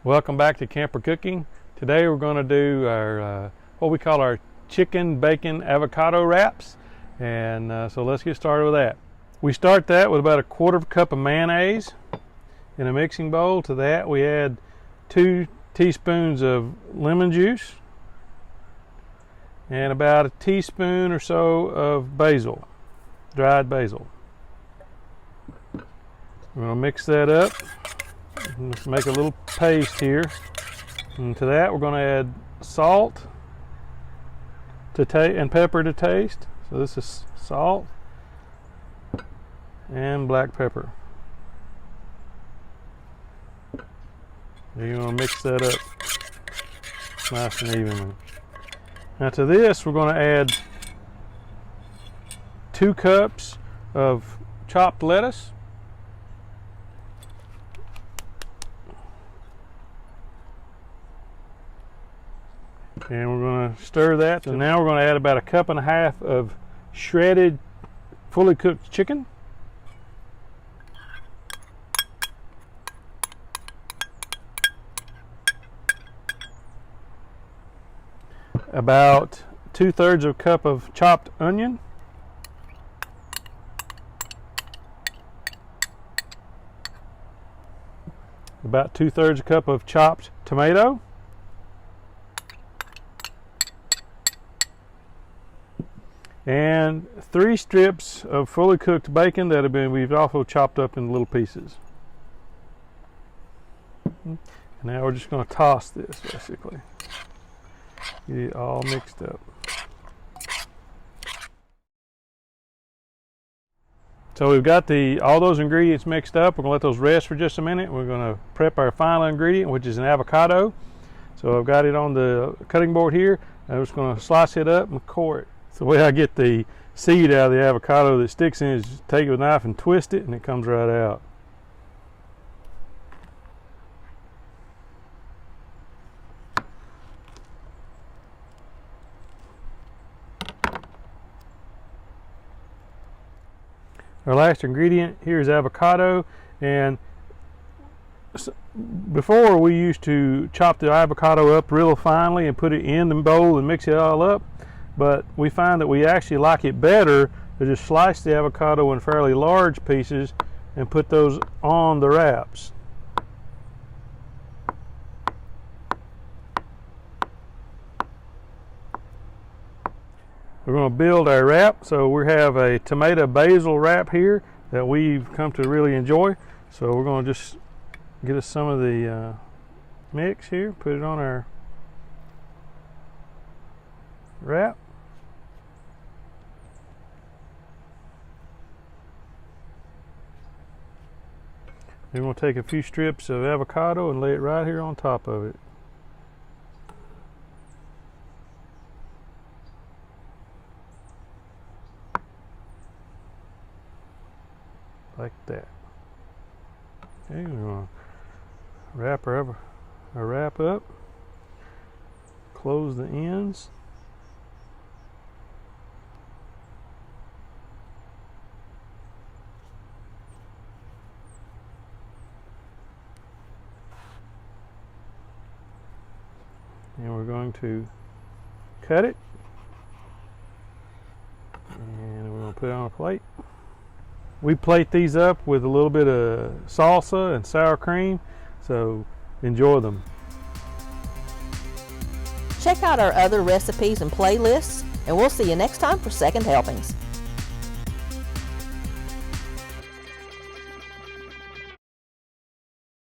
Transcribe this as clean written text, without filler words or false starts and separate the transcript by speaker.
Speaker 1: Welcome back to Camper Cooking. Today we're going to do our what we call our Chicken Bacon Avocado Wraps, and so let's get started with that. We start that with about a quarter of a cup of mayonnaise in a mixing bowl. To that we add 2 teaspoons of lemon juice and about a teaspoon or so of basil, dried basil. We're going to mix that up. Let's make a little paste here, and to that we're going to add salt and pepper to taste. So this is salt and black pepper. You're going to mix that up nice and evenly. Now to this we're going to add 2 cups of chopped lettuce. And we're going to stir that. So now we're going to add about a cup and a half of shredded, fully cooked chicken. About 2/3 of a cup of chopped onion. About 2/3 a cup of chopped tomato. And 3 strips of fully cooked bacon that we've also chopped up in little pieces. And now we're just going to toss this basically. Get it all mixed up. So we've got all those ingredients mixed up. We're going to let those rest for just a minute. We're going to prep our final ingredient, which is an avocado. So I've got it on the cutting board here. I'm just going to slice it up and core it. So the way I get the seed out of the avocado that sticks in is just take it with a knife and twist it, and it comes right out. Our last ingredient here is avocado, and before we used to chop the avocado up real finely and put it in the bowl and mix it all up. But we find that we actually like it better to just slice the avocado in fairly large pieces and put those on the wraps. We're going to build our wrap. So we have a tomato basil wrap here that we've come to really enjoy. So we're going to just get us some of the mix here, put it on our wrap. Then we'll take a few strips of avocado and lay it right here on top of it. Like that. Okay, we're going to wrap our wrap up. Close the ends. And we're going to cut it, and we're going to put it on a plate. We plate these up with a little bit of salsa and sour cream, so enjoy them.
Speaker 2: Check out our other recipes and playlists, and we'll see you next time for Second Helpings.